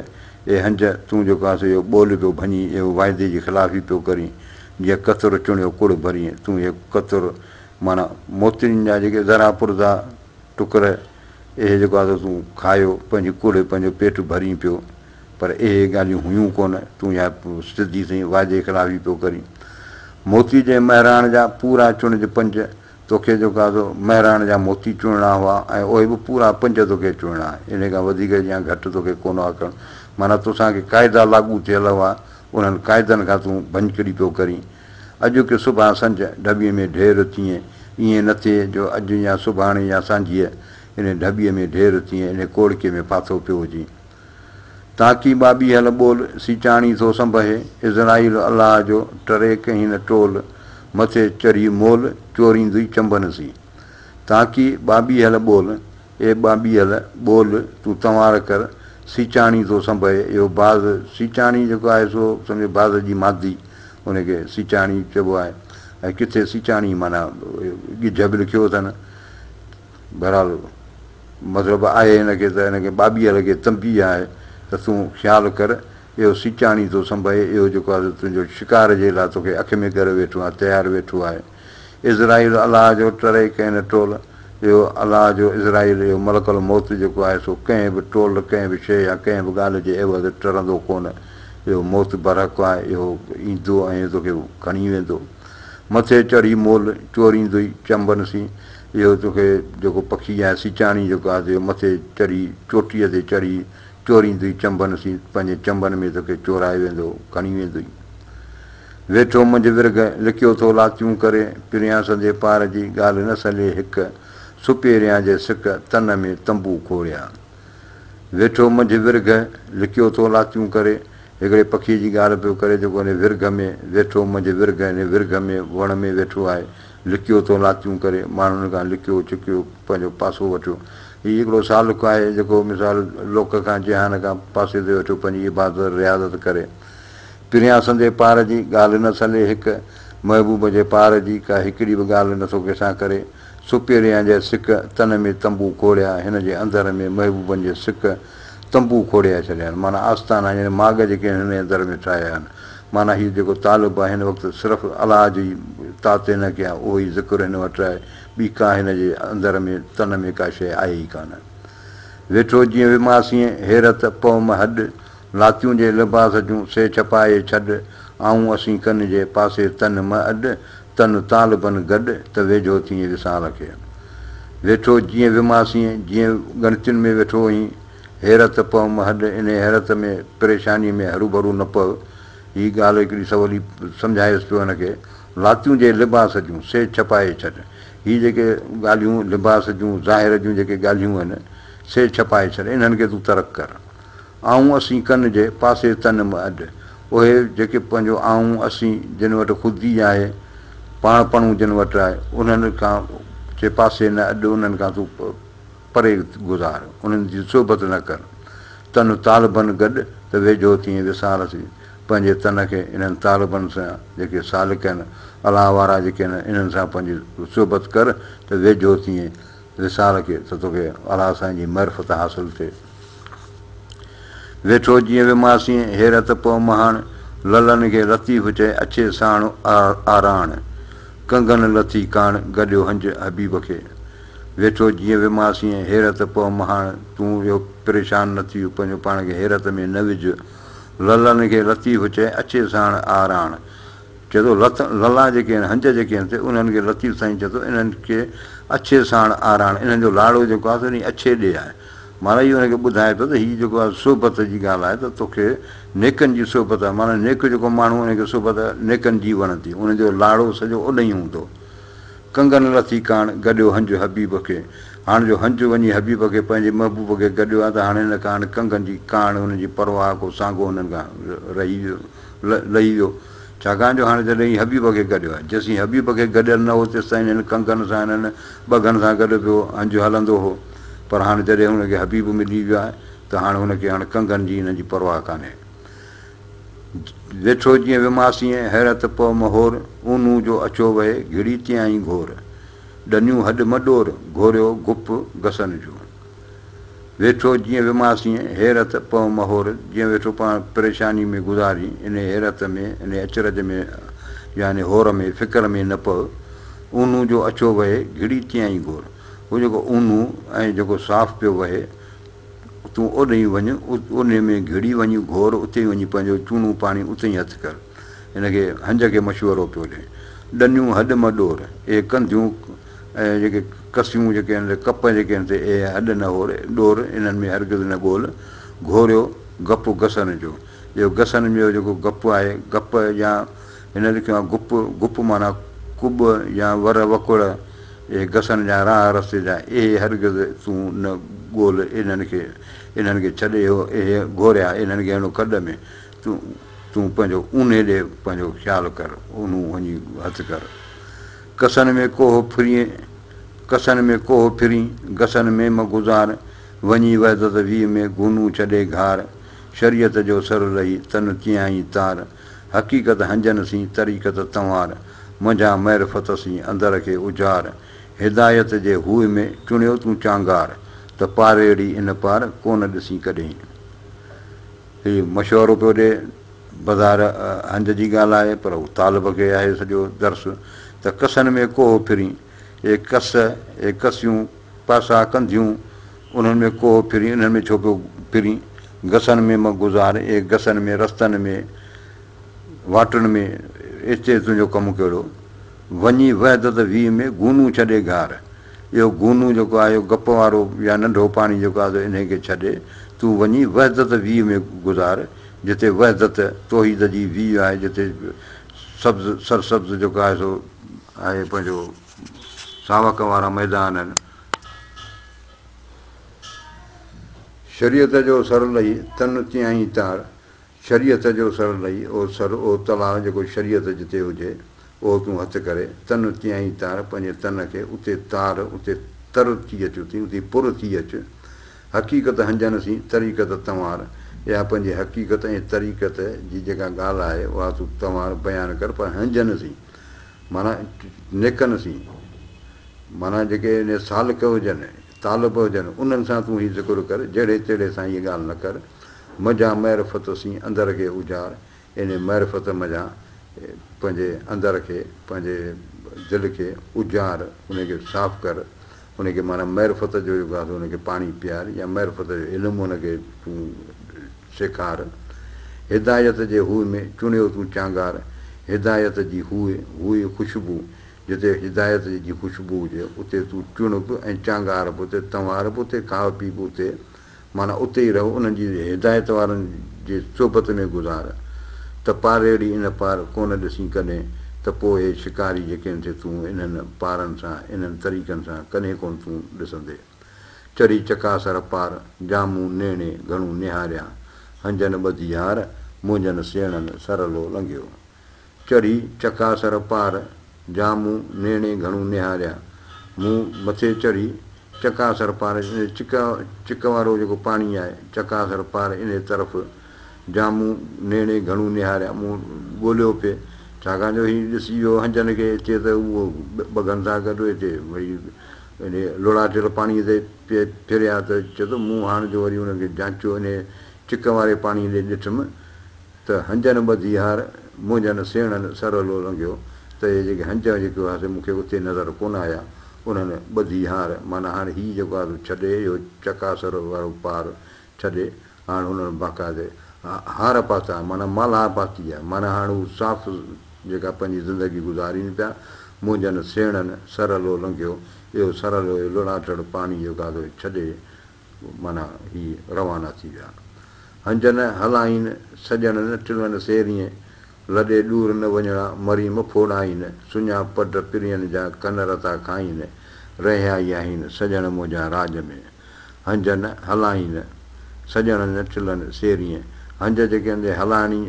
ए हंज तूं जेको आहे सो इहो ॿोल पियो भञी इहो वाइदे जी ख़िलाफ़ी पियो करीं जीअं कतर चुणियो कुड़ भरीअ तूं इहे कतर माना मोतियुनि जा जेके ज़रा पुरदा टुकर इहे जेको आहे तूं खायो पंहिंजी कुड़ पंहिंजो पेट भरी पियो पर इहे ॻाल्हियूं हुयूं कोन तूं या सिधी साईं वाइदे ख़िलाफ़ी पियो करीं मोती जे महिराण जा पूरा चुणज पंज तोखे जेको आहे सो महिराण जा मोती चुणणा हुआ ऐं उहे बि पूरा पंज तोखे चुणणा इन खां वधीक या घटि तोखे कोन आहे करणु माना तोसांखे क़ाइदा लागू थियल हुआ उन्हनि क़ाइदनि खां तूं भंजकड़ी पियो करीं अॼु की सुभाणे संझ ढॿीअ में ढेर थिए ईअं न थिए जो अॼु या सुभाणे या सांझीअ इन ढॿीअ में ढेर थिए इन कोड़के में फाथो पियो हुजे ताकी बाबी हल ॿोल सीचाणी थो संभहे इज़राइल अलाह जो टरे कहीं न टोल मथे चढ़ी मोल चोरींदी चंबन सी ताकी बाबी हल ॿोल ए बाबी हल ॿोल तूं तंवार कर सीचाणी थो संभहे इहो बाज़ सीचाणी जेको आहे सो सम्झो बाज़ जी मादी उनखे सीचाणी चइबो आहे ऐं किथे सीचाणी माना गिझ बि लिखियो अथनि बहरहाल मतिलबु आहे हिनखे त हिनखे बाबी हल खे तंबी आहे त तूं ख़्यालु कर इहो सीचाणी थो संभहे इहो जेको आहे तुंहिंजो शिकार जे लाइ तोखे अखि में करे वेठो आहे तयारु वेठो आहे इज़राइल अलाह जो टरे कंहिं न टोल इहो अलाह जो इज़राइल इहो मलकल मौत जेको आहे सो कंहिं बि टोल कंहिं बि शइ या कंहिं बि ॻाल्हि जे एवज़ टरंदो कोन इहो मौत बरक आहे इहो ईंदो ऐं तोखे खणी वेंदो मथे चढ़ी मोल चोरींदुई चंबन सी इहो तोखे जेको पखी आहे सीचाणी जेको आहे मथे चढ़ी चोटीअ ते चढ़ी चोरींदुई चंबन सी पंहिंजे चंबन में तोखे चोराए वेंदो खणी वेंदुई वेठो मुंहिंजे विर्ग लिकियो थो लातियूं करे पिरियां संदे पार जी ॻाल्हि न सले हिकु सुपेरियां जे सिक तन में तंबू खोड़िया वेठो मुंहिंजे विर्ग लिकियो थो लातियूं करे हिकिड़े पखी जी ॻाल्हि पियो करे जेको हिन विर्ग में वेठो मुंहिंजे विर्ग हिन विर्ग में वण में वेठो आहे लिकियो थो लातियूं करे माण्हुनि खां लिकियो चिकियो पंहिंजो पासो वठो हीउ हिकिड़ो सालुक आहे जेको मिसाल लोक खां जहान खां पासे ते वेठो पंहिंजी इबादत रियाज़त करे पिरियां संदे पार जी ॻाल्हि न सले हिकु महबूब जे पार जी का हिकिड़ी बि ॻाल्हि नथो कंहिंसां करे सुपिरियां जे सिक तन में तंबू खोड़िया हिन जे अंदर में महबूबनि जे सिक तंबू खोड़िया छॾिया आहिनि माना आस्थाना यानी माग जेके हिन जे अंदर में ठाहिया आहिनि माना हीउ जेको तालिब आहे हिन वक़्तु सिर्फ़ु अलाह जी ताते न कया उहो ई ज़िक्र हिन वटि आहे ॿी का हिन जे अंदर में तन में का शइ आहे ई कान वेठो जीअं विमासीं हैरत पौम हॾ लातियूं जे लिबास जूं से छपाए छॾ आऊं असीं कन जे पासे तन म अॾ तन तालिबनि गॾु त वेझो थी विसाल खे वेठो जीअं विमासीं जीअं गणतियुनि में वेठो हुअईं हैरत पौम हॾ इन हैरत में परेशानी में हरू भरू न पव हीअ ॻाल्हि हिकिड़ी सवली सम्झाएसि पियो हिनखे लातियूं जे लिबास जूं से छपाए छॾ हीअ जेके ॻाल्हियूं लिबास जूं ज़ाहिर जूं जेके ॻाल्हियूं आहिनि से छपाए छॾ इन्हनि खे तूं तर्क कर आऊं असीं कन जे पासे तन में अॾु उहे जेके पंहिंजो आऊं असीं जिन वटि ख़ुदी आहे पाणपणूं जिन वटि आहे उन्हनि खां जे पासे न अॾु उन्हनि खां तूं परे गुज़ार उन्हनि जी सोबत न कर तन तालिबनि गॾु त वेझो तीअं विसार थी पंहिंजे तन खे इन्हनि तालिबनि सां जेके सालिक आहिनि अलाह वारा जेके आहिनि इन्हनि सां पंहिंजी सोबत कर त वेझो तीअं विसार खे त तोखे अलाह साईं जी मरफ़त हासिलु थिए वेठो जीअं विमासीं हैरत पौ महाण ललनि खे लतीफ़ चए अचे साण आराण कंगन लथी काण गॾियो हंज हबीब खे वेठो जीअं विमासीं हैरत पौ महाण तूं इहो परेशान न थी पंहिंजो पाण खे हैरत में न विझ ललनि खे लतीफ़ चए अचे साण आराण चए थो लला जेके आहिनि हंज जेके आहिनि उन्हनि खे लतीफ़ साईं चए थो इन्हनि खे अछे साण आराण इन्हनि जो लाड़ो जेको आहे साईं अछे ॾे आहे माना इहो हुनखे ॿुधाए पियो त हीअ जेको आहे सोबत जी ॻाल्हि आहे त तोखे नेकनि जी सोबत आहे माना नेक जेको माण्हू हुनखे सोबत नेकनि जी वणंदी उनजो लाड़ो सॼो उन ई हूंदो कंगन लथी काण गॾियो हंज हबीब खे हाणे जो हंज वञी हबीब खे पंहिंजे महबूब खे गॾियो आहे त हाणे हिन खां हाणे कंगन जी काण हुनजी परवाह को साॻियो हुननि खां रही वियो लही वियो छाकाणि जो हाणे जॾहिं हबीब खे गॾियो आहे जेसीं हबीब खे गॾियल न हो तेसिताईं हिननि कंगन सां हिननि बगनि सां गॾु पियो हंज हलंदो हो पर हाणे जॾहिं हुनखे हबीब मिली वियो आहे त हाणे हुनखे हाणे कंगन जी हिन जी परवाह कान्हे वेठो जीअं विमासीं हैरत पौ महोर ऊनू जो अचो वहे घिड़ी तियाई घोर ॾनियूं हॾ मॾोर घोरियो गुप गसन जो वेठो जीअं विमासीं हैरत पौ महोर जीअं वेठो पाण परेशानी में गुज़ारी इन हैरत में इन अचरज में यानी होर में फ़िक्र में न पव ऊनू जो अचो वहे घिड़ी तियाई घोर उहो जेको ऊनू ऐं जेको साफ़ु पियो वहे तूं ओॾे ई वञु उन में घिड़ी वञी घोर उते ई वञी पंहिंजो चूणो पाणी उते ई हथु कर हिनखे हंज खे मशवरो पियो ॾिए ॾनियूं हॾ मॾोर इहे कंदियूं ऐं जेके कसियूं जेके आहिनि कप जेके आहिनि इहे हॾ न होर ॾोर इन्हनि में हरगिज़ न ॻोल्ह घोरियो गप गसन जो इहो गसन जो जेको गप आहे गप या हिन लिखियो आहे गुप माना कुॿ या वर वकुड़ इहे गसन जा राह रस्ते जा इहे हरगिज़ तूं न ॻोल्ह इन्हनि खे छॾे इहे घोरिया इन्हनि खे हणो खॾ में तूं पंहिंजो ऊने ॾे पंहिंजो ख़्यालु कर ऊनू वञी हथु कर कसन में कोह फिरी गसन में म गुज़ार वञी वहदत वीह में गुनू छॾे घार शरीयत जो सर लही तन तियाई तार हक़ीक़त हंजन सी तरीक़त तंवार मुंहिंजा महिरफ़त सी अंदर खे उजाड़ हिदायत जे हुए में चुणियो तूं चांगार त पारेड़ी इन पार कोन ॾिसी कॾहिं हीउ मशवरो पियो ॾिए बज़ार हंज जी ॻाल्हि आहे पर उहो तालिब खे आहे सॼो दर्स त कसन में कोह फिरी हे कसियूं पासा कंदियूं उन्हनि में कोह फिरी उन्हनि में छो पियो फिरी गसन में म गुज़ार इहे गसन में रस्तनि में वाटुनि में हिते तुंहिंजो कमु कहिड़ो वञी वहदत वीह में गूनू छॾे घार इहो गूनू जेको आहे इहो गप वारो या नंढो पाणी जेको आहे इन खे छॾे तूं वञी वहदत वीह में गुज़ार जिते वहदत तौहीद जी वीह आहे जिते सब्ज़ सरसब्ज़ जेको आहे सो आहे पंहिंजो सावक वारा मैदान आहिनि शरीयत जो सर लही तन तियाई तार शरीयत जो सर लही ओ तलाउ जेको शरीयत जिते हुजे उहो तूं हथु करे तन तियाई तार पंहिंजे तन खे उते तार उते तर थी अच उते पुर थी अच हक़ीक़त हंजन सी तरीक़त तंवार इहा पंहिंजी हक़ीक़त ऐं तरीक़त जी जेका ॻाल्हि आहे उहा तूं तव्हां बयानु कर, पर हंजनि सी माना नेकनि सी माना जेके इन सालक हुजनि तालब हुजनि उन्हनि सां तूं हीउ ज़िक्र कर, जहिड़े तहिड़े सां हीअ ॻाल्हि न कर। मज़ा महरफ़त सी अंदर खे उजाड़, इन महरफ़त मज़ा पंहिंजे अंदर खे पंहिंजे दिलि खे उजाड़, उनखे साफ़ु कर, उनखे माना महरफ़त जो जेको आहे उनखे पाणी पीआर या महरफ़त जो इल्मु उनखे तूं सेखार। हिदायत जे हूअ में चुणियो तूं चांगार, हिदायत जी हूअ ख़ुशबू, जिते हिदायत जी ख़ुशबू हुजे उते तूं चुण बि ऐं चांगार बि उते, तंवार बि उते, खाउ पी बि उते, माना उते ई रहो, उन्हनि जी हिदायत वारनि जे सोबत में गुज़ार। त पारेड़ी इन पार कोन ॾिसी कॾहिं, त पोइ हे शिकारी जेके आहिनि से तूं इन्हनि पारनि सां इन्हनि तरीक़नि सां कॾहिं कोन तूं ॾिसंदे। चढ़ी चकासर पार जामूं नेणे घणूं निहारिया, हंजनि ॿधी हार मुंहिंजनि सेणनि सरलो लंघियो। चढ़ी चकासर पार जामूं नेणे घणूं निहारिया, मूं मथे चढ़ी चकासर पार चिक वारो जेको पाणी आहे चकासर पार इन तरफ़ जामूं नेणे घणूं निहारिया, मूं ॻोल्हियो पिए, छाकाणि जो हीउ ॾिसी वियो हंजनि खे अचे त उहो बगनि सां गॾु हिते वरी इन लुड़ाटियल पाणीअ ते फिरिया त चए थो मूं हाणे जो वरी हुनखे जांचियो इन चिक वारे पाणीअ ॾे ॾिठुमि त हंजनि ॿधी हार मुंहिंजनि सेणनि सरलो लंघियो, त इहे जेके हंज जेको आहे मूंखे उते नज़र कोन आया, उन्हनि ॿधी हार माना हाणे हीउ जेको आहे छॾे इहो चकासर वारो पार छॾे, हाणे हुननि बाक़ाइदे हार पाता माना माला पाती आहे, माना हाणे हू साफ़ु जेका पंहिंजी ज़िंदगी गुज़ारीनि पिया। मुंहिंजनि सेणनि सरलो लंघियो, इहो सरलो लुड़ाटड़ पाणी जेको आहे छॾे माना हीअ रवाना थी विया। हंजनि हलाइनि सॼणनि टिलनि सेरीअ, लॾे ॾूर न वञणा मरी मफ़ोड़ाइनि, सुञा पट पिरियनि जा कनर था खाइनि, रहिया ई आहिनि सॼण मुंहिंजा राज में। हंजनि हलाइनि सॼणनि टिलनि सेरीअ, हंज जेके आहिनि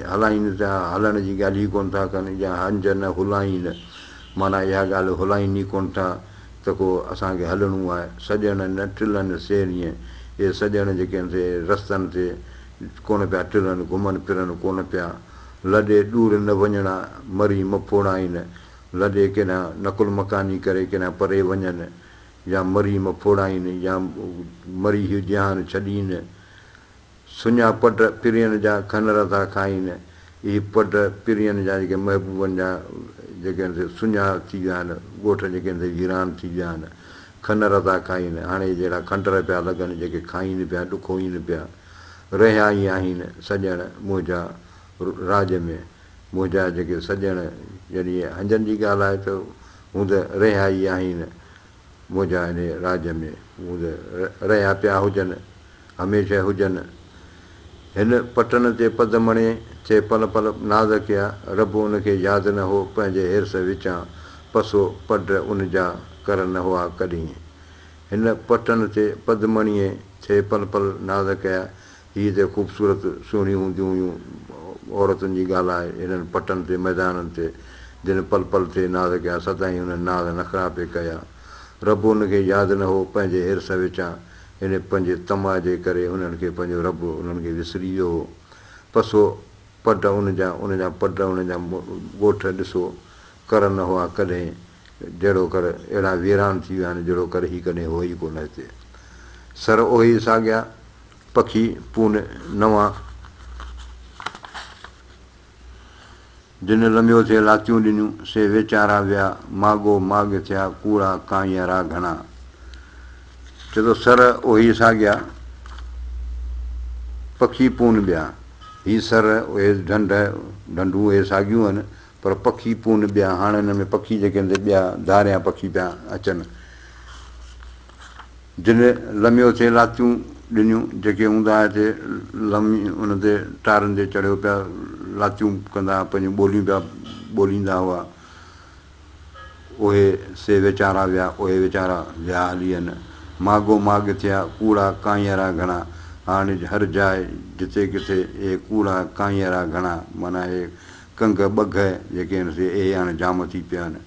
हलाइनि था, हलण जी ॻाल्हि ई कोन था कनि, या हंज न हुलाइनि माना इहा ॻाल्हि हुलाइनि ई कोन था त को असांखे हलणो आहे। सॼणनि टिलनि सेरीअ, इहे सॼण जेके आहिनि से रस्तनि ते कोन पिया टिलनि, घुमनि फिरनि कोन पिया। लॾे ॾूर न वञणा मरी मफ़ोड़ाइनि, लॾे केॾां नकुल मकानी करे केॾां परे वञनि, या मरी मफ़ोड़ाइनि या मरी ई जहान छॾीनि। सुञा पट पिरियनि जा खनर था खाइनि, इहे पट पिरियनि जा जेके महबूबनि जा जेके आहिनि से सुञा थी विया आहिनि, ॻोठ जेके आहिनि वीरान थी विया आहिनि, खनर था खाइनि, हाणे जहिड़ा खंडर पिया लॻनि जेके खाइनि पिया ॾुखोइनि पिया। रहिया ई आहिनि सॼण मुंहिंजा राज में, मुंहिंजा जेके सॼण यानी हंजनि जी ॻाल्हि आहे त हू त रहिया ई आहिनि मुंहिंजा इन राज में, हू त रहिया पिया हुजनि हमेशह हुजनि। हिन पटन ते पदमणे थिए पल पल नाज़ कया, रब उनखे यादि न हो पंहिंजे हिर्स विचां, पसो पड उन जा कर न हुआ कॾहिं। हिन पटन ते पदमणीअ थिए पल पल नाज़ कया, हीअ त ख़ूबसूरत सुहिणियूं हूंदियूं हुयूं औरतुनि जी ॻाल्हि आहे। हिननि पटनि ते मैदाननि ते जिन पल पल ते नाज़ कया, सदाईं हुननि नाज़ नख़रा पे कया। रब उनखे यादि न हो पंहिंजे हिर्स विचां, हिन पंहिंजे तमा जे करे हुननि खे पंहिंजो रब उन्हनि खे विसरी वियो हो। पसो पड उन जा पड उन जा ॻोठ ॾिसो कर न हुआ कॾहिं, जहिड़ो कर अहिड़ा वीरान थी विया आहिनि जहिड़ो कर ही कॾहिं हो ई कोन हिते। सर ओही साॻिया पखी पून नवां, जिन लम्बियो थिए लातियूं ॾिनियूं से वीचारा विया, माॻो माॻ थिया कूड़ा कांयरा घणा। चए थो सर ओही साॻिया पखी पून ॿिया, ही सर उहे ढंढूं उहे साॻियूं आहिनि, पर पखी पून ॿिया। हाणे हिन में पखी जेके आहिनि ॿिया धारिया पखी पिया अचनि। जिन लमियो थिए लातियूं ॾिनियूं, जेके हूंदा हिते लमी उन ते टारनि ते चढ़ियो पिया लातियूं कंदा, पंहिंजूं ॿोलियूं पिया ॿोलींदा हुआ, उहे से वीचारा विया, उहे वीचारा विया हली आहिनि। माॻो माॻ थिया कूड़ा कांयरा घणा, हाणे हर जाइ जिते किथे इहे कूड़ा कांयरा घणा माना इहे कंग ॿघ जेके आहिनि से इहे हाणे जाम थी पिया आहिनि।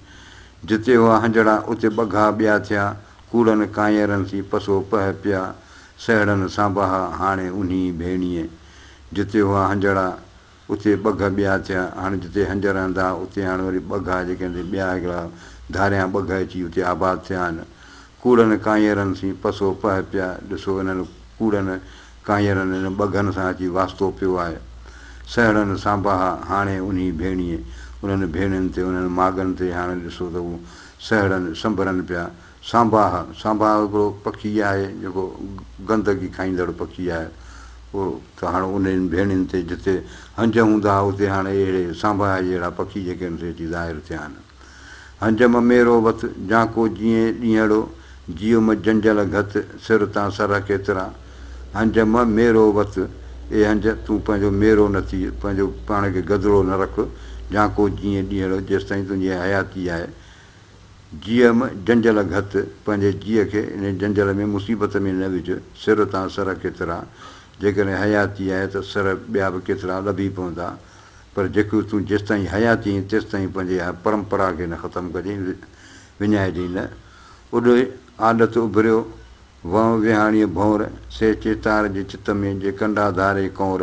जिते हुआ हंजड़ा उते ॿघा ॿिया थिया, कूड़नि कांयरनि सी पसो पह पिया, सहड़नि सां बहा हाणे उन्ही भेणीअ। जिते हुआ हंजड़ा उते ॿघ ॿिया थिया। हाणे जिते हंज रहंदा उते हाणे वरी ॿघा जेके आहिनि ॿिया हिकिड़ा धारियां ॿघ अची उते आबाद थिया आहिनि। कूड़नि कांयरनि सी पसो पह पिया। ॾिसो हिननि कूड़नि कांयरनि हिन ॿघनि सां अची वास्तो पियो आहे। सहड़नि सांबाहा हाणे उन भेणीअ उन्हनि भेणियुनि ते उन्हनि माॻनि ते हाणे ॾिसो त उहे सहड़नि संभरनि पिया। सांबाह सांबाह हिकिड़ो पखी आहे जेको गंदगी खाईंदड़ पखी आहे उहो त हाणे उन्हनि भेणियुनि ते जिते हंज हूंदा हुआ उते हाणे अहिड़े सांबाह जहिड़ा पखी जेके आहिनि से अची ज़ाहिर थिया आहिनि। हंज म मेरो वत जाको जीअं ॾींहड़ो जियो म जंजल घत सिर तां सर केतिरा। हंज म मेरो वत ए हंज तूं पंहिंजो मेरो न थी पंहिंजो पाण खे गदिरो न रख जाको जीअं ॾींहड़ो जेसिताईं तुंहिंजी हयाती आहे। जीअ म जंजल घत पंहिंजे जीअ खे इन जंजल में मुसीबत में न विझ। सिर तां सर केतिरा जेकॾहिं हयाती आहे त सर ॿिया बि केतिरा लभी पवंदा पर जेको तूं जेसिताईं हयाती तेसिताईं पंहिंजे परंपरा खे न ख़तमु कजांइ विञाइजांइ न। उॾ आदत उभरियो वण विहाणीअ भौर से चेतार जे चित में जे कंडा धारे कौर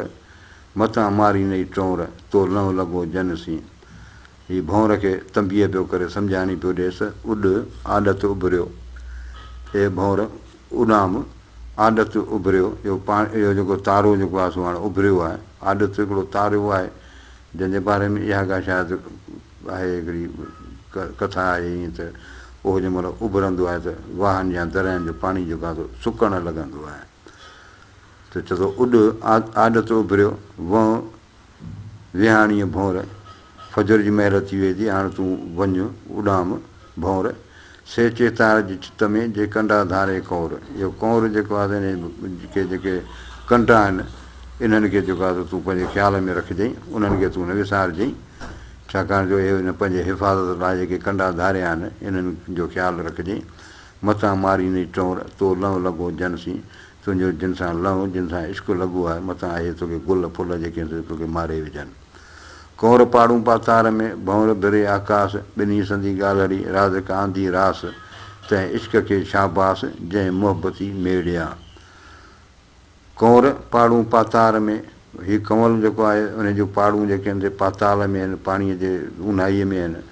मथां मारी नई टोर तो लहो लॻो जन सी। हीअ भौर खे तंबीअ पियो करे सम्झाणी पियो ॾिएसि। उॾ आदत उभरियो हे भौर उॾाम आदत उभरियो इहो पाण इहो जेको तारो जेको आहे सो हाणे उभरियो आहे। आदत हिकिड़ो तारो आहे जंहिंजे बारे में इहा का शायदि आहे हिकिड़ी कथा आहे ईअं त उहो जंहिं महिल उभरंदो आहे त वाहन या दरियाहनि जो पाणी जेको आहे सुकणु लॻंदो आहे त चए थो उॾ आदत उभरियो वण विहाणीअ भौर फजर जी महिल थी वई थी हाणे तूं वञु उॾाम भौर से चेतार जे चित में जे कंडा धारे कौर। इहो कौर जेको आहे जेके कंडा आहिनि इन्हनि खे जेको आहे तूं पंहिंजे ख़्याल में रखिजांइ उन्हनि खे तूं न विसारजांइ छाकाणि जो इहे हिन पंहिंजे हिफ़ाज़त लाइ जेके कंडा धारिया आहिनि इन्हनि जो ख़्यालु रखिजांइ। मथां मारी नई टोर तो लहो लॻो जन सी तुंहिंजो जिन सां लहो जिन सां इश्कु लॻो आहे मथां इहे तोखे गुल फुल जेके आहिनि तोखे मारे विझनि। कौर पाड़ूं पातार में भंवर भिरे आकाश ॿिन्ही संदी ॻाल्हड़ी राज कांदी रास तंहिं इश्क खे शाबास जंहिं मोहबती मेड़िया। कौर पाड़ूं पातार में हीउ कंवल जेको आहे उन जूं पाड़ूं जेके आहिनि पाताल में आहिनि पाणीअ जे ऊन्हाईअ में आहिनि।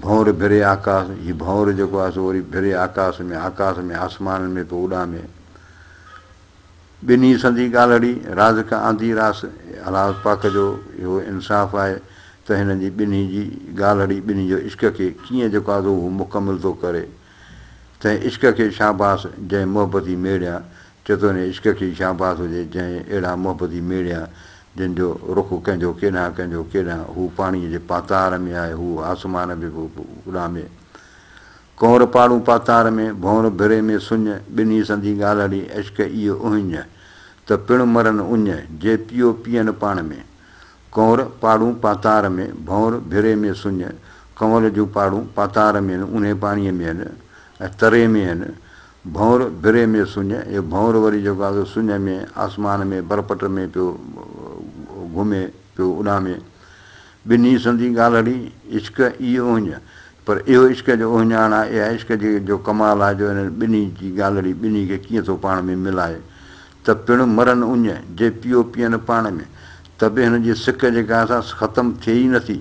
भंवर भिरे आकाश हीउ भंवर जेको आहे सो वरी भिरे आकाश में आसमान में पियो उॾामे। ॿिन्ही संदी ॻाल्हड़ी राज का आंधी रास अलाह पाक जो इहो इंसाफ़ु आहे त हिन जी ॿिन्ही जी ॻाल्हड़ी ॿिन्ही जो इश्क खे कीअं जेको आहे उहो मुकमिल थो करे। तंहिं इश्क खे शाबास जंहिं मोहबती मेड़िया चए थो हिन इश्क खे शाबास हुजे जंहिं अहिड़ा मोहबती मेड़िया जंहिंजो रुख कंहिंजो केॾांहुं हू पाणीअ जे पातार में आहे हू आसमान बि उॾामे। कौर पाड़ूं पातार में भंवर भिरे में सुञ ॿिन्ही संदी ॻाल्हड़ी इश्क इहो उहिञ त पिणु मरनि उञ जे पियो पीअनि पाण में। कौर पाड़ूं पातार में भंवर भिरे में सुञ कंवल जूं पाड़ूं पातार में आहिनि उन पाणीअ में आहिनि ऐं तरे में आहिनि। भंवर भिरे में सुञ इहो भंवर वरी जेको आहे सुञ में आसमान में बरपट में पियो घुमे पियो उॾामे। ॿिन्ही संदी ॻाल्हड़ी इश्क इहो उहिञ पर इहो इश्क जो उहिञाण आहे इहा इश्क जो कमाल आहे जो हिन ॿिन्ही जी ॻाल्हड़ी ॿिन्ही खे कीअं थो पाण में मिलाए त पिणु मरनि उञ जे पियो पीअनि पाण में त बि हिन जी सिक जेका असां ख़तमु थिए ई नथी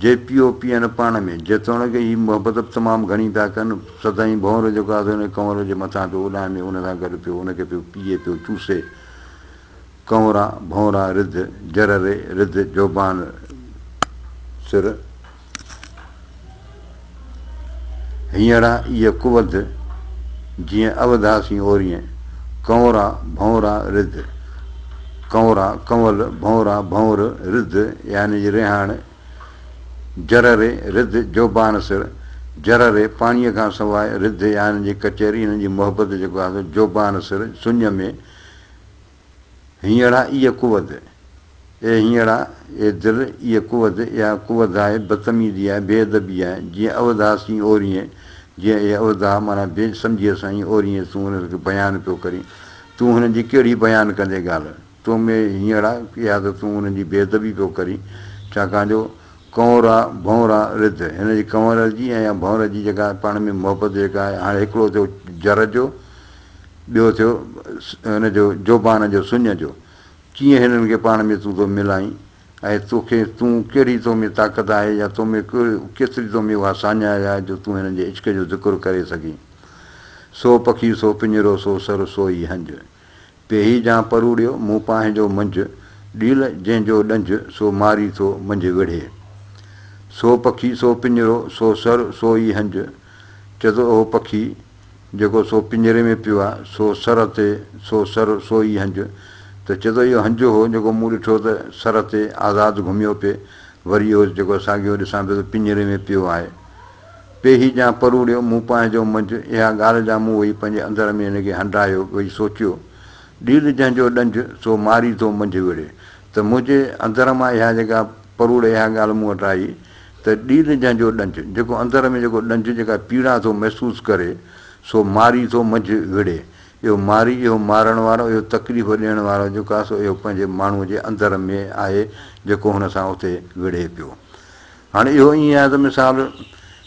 जे पियो पीअनि पाण में जेतोणीकि हीअ मोहबत तमामु घणी पिया कनि सदाईं भंवर जेको आहे हुन कंवर जे मथां पियो उॾामे उन सां गॾु पियो उनखे पियो पीए पियो चूसे। कंवरा भंवरा रिध जर रे रिध जोबान सिर हींअरा इहा कुवद जीअं अवधासी ओरिएं। कंवरा भंवरा रिध कंवरा कंवल भंवरा भंवर रिध यानी जी रिहाण जर रे रिध जोबान सिर जर रे पाणीअ खां सवाइ रिध यानी जी कचहरी हिन जी मोहबत जेको आहे जोबान सिर सुञ में। हींअरा इहा कुवद ए हींअरा ए दिलि इहा कुवद इहा कुवद आहे बदतमीज़ी आहे बेअदबी आहे जीअं अवधासी ओरिएं जीअं इहा अवधा माना बेसम्झीअ सां ई ओरिएं तूं हुनखे बयानु पियो करीं तूं हुननि जी कहिड़ी बयानु कंदे ॻाल्हि तो में हींअरा इहा त तूं हुननि जी बेअदबी पियो करीं छाकाणि जो कंवरा भंवरा रिध हिन जी कंवर जी ऐं भंवर जी जेका पाण में मोहबत जेका आहे हाणे हिकिड़ो थियो जर जो ॿियो थियो हिन जो जोबान जो सुञ जो कीअं हिननि खे पाण में तूं थो मिलाई ऐं तोखे तूं कहिड़ी तो में ताक़त आहे या तो में केतिरी तो में उहा साञाई आहे जो तूं हिननि जे इश्क जो ज़िक्र करे सघीं। सो पखी सो पिंजरो सो सर सोई हंज पेही जा परूड़ियो मूं पंहिंजो मंझ ॾील जंहिंजो ॾंज सो मारी थो मंझ विढ़े। सो पखी सो पिंजरो सो सर सोई हंज चए थो उहो पखी जेको सो पिंजरे में पियो आहे सो सर ते सो सर सोई हंज त चए थो इहो हंज हो जेको मूं ॾिठो त सर ते आज़ादु घुमियो पिए वरी इहो जेको साॻियो ॾिसां पियो त पिंजरे में पियो आहे। पेही जा परूड़ियो मूं पंहिंजो मंझि इहा ॻाल्हि जा मूं वई पंहिंजे अंदर में हिनखे हंडायो वई सोचियो ॾील जंहिंजो ॾंज सो मारी थो मंझि विढ़े त मुंहिंजे अंदर मां इहा जेका परूड़ इहा ॻाल्हि मूं वटि आई त ॾील जंहिंजो ॾंज जेको अंदर में जेको ॾंज जेका पीड़ा थो महसूसु करे सो मारी थो मंझि विढ़े। इहो मारी इहो मारण वारो इहो तकलीफ़ ॾियण वारो जेको आहे सो इहो पंहिंजे माण्हूअ जे अंदर में आहे जेको हुन सां उते विढ़े पियो। हाणे इहो ईअं आहे त मिसाल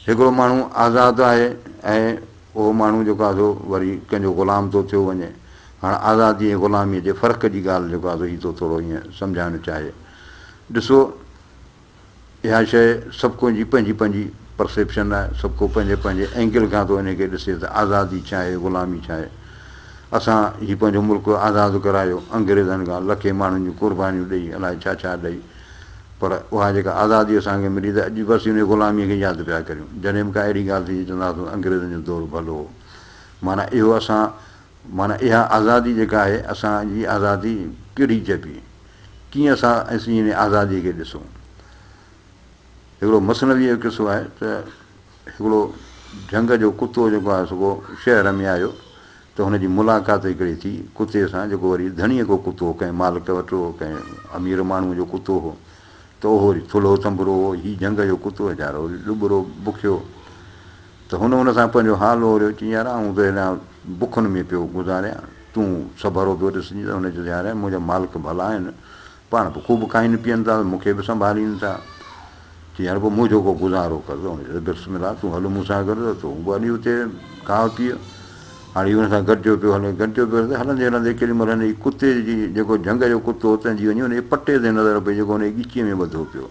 हिकिड़ो माण्हू आज़ादु आहे ऐं उहो माण्हू जेको आहे सो वरी कंहिंजो ग़ुलाम थो थियो वञे। हाणे आज़ादी ऐं ग़ुलामीअ जे फ़र्क़ जी ॻाल्हि जेको आहे सो हीअ थो थोरो ईअं सम्झाइणु चाहे। ॾिसो इहा शइ सभु को जी पंहिंजी पंहिंजी परसेप्शन आहे सभु को पंहिंजे पंहिंजे एंगल खां थो हिनखे ॾिसे त आज़ादी छा आहे ग़ुलामी छा आहे। असां हीउ पंहिंजो मुल्क आज़ादु करायो अंग्रेज़नि खां लखे माण्हुनि जूं क़ुर्बानियूं ॾेई अलाए छा छा ॾेई पर उहा जेका आज़ादी असांखे मिली त अॼु बसि हुन ग़ुलामीअ खे यादि पिया करियूं जॾहिं बि का अहिड़ी ॻाल्हि थी चवंदासीं अंग्रेज़नि जो दौरु भलो हो। माना इहो असां माना इहा आज़ादी जेका आहे असांजी आज़ादी कहिड़ी चइबी कीअं असीं हिन आज़ादीअ खे ॾिसूं। हिकिड़ो मसनवीअ जो किसो आहे त हिकिड़ो झंग जो कुतो जेको आहे सो शहर में आयो त हुनजी मुलाक़ात हिकिड़ी थी कुते सां जेको वरी धणीअ को कुतो हो कंहिं मालिक वटि हो कंहिं अमीर माण्हूअ जो कुतो हो त उहो वरी थुल्हो तंबुरो हो हीउ झंग जो कुतो वीचारो वरी ॾुबरो बुखियो त हुन सां पंहिंजो हाल ओरियो चई यार आऊं त हिन बुखनि में पियो गुज़ारियां तूं सबरो पियो ॾिसंदी त हुन चयो यार मुंहिंजा मालिक भला आहिनि पाण बि ख़ूब खाइनि पीअनि था मूंखे बि संभालीनि था चई यार पोइ मुंहिंजो को गुज़ारो कर त हुन चयो बिस्मिल्लाह तूं हल मूंसां गॾु त तूं बि हली उते खाउ पीउ। हाणे हुन सां गॾिजो पियो हले गॾिजो पियो हले हलंदे हलंदे केॾी महिल हिन कुते जी जेको झंग जो कुतो हुतां जी वञी हुन पटे ते नज़र पई जेको हुन ॻीचीअ में ॿधो पियो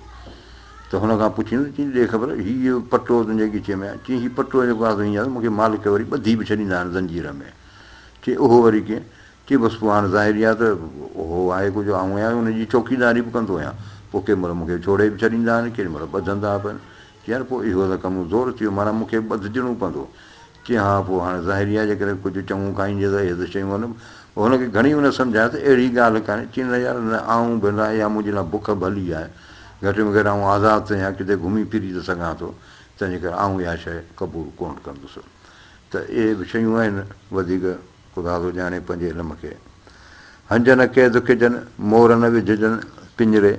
त हुन खां पुछींदुसि चई ॾे ख़बर हीउ पटो तुंहिंजे ॻीचीअ में आहे चई हीउ पटो जेको आहे हीअं आहे मूंखे मालिक वरी ॿधी बि छॾींदा आहिनि ज़ंजीर में चई उहो वरी कीअं चई बसि पोइ हाणे ज़ाहिरी आहे त उहो आहे कुझु आऊं आहियां हुनजी चौकीदारी बि कंदो आहियां पोइ कंहिं महिल मूंखे छोड़े बि छॾींदा आहिनि केॾी महिल ॿधंदा पिया चई यार पोइ इहो त कमु ज़ोर थी वियो माना मूंखे ॿधिजणो पवंदो चई हा पोइ हाणे ज़ाहिरी आहे जेकॾहिं कुझु चङो खाईंदे त इहे त शयूं हुनखे घणी हुन सम्झायो त अहिड़ी ॻाल्हि कान्हे चई न यार न आऊं बि न इहा मुंहिंजे लाइ बुख भली आहे घटि में घटि आऊं आज़ादु आहियां किथे घुमी फिरी त सघां थो तंहिंजे करे आऊं इहा शइ क़बूलु कोन कंदुसि। त इहे बि शयूं आहिनि वधीक ख़ुदा थो ॼाणे पंहिंजे इल्म खे। हंज न क़ैद खिजनि मोर न विझजनि पिंजरे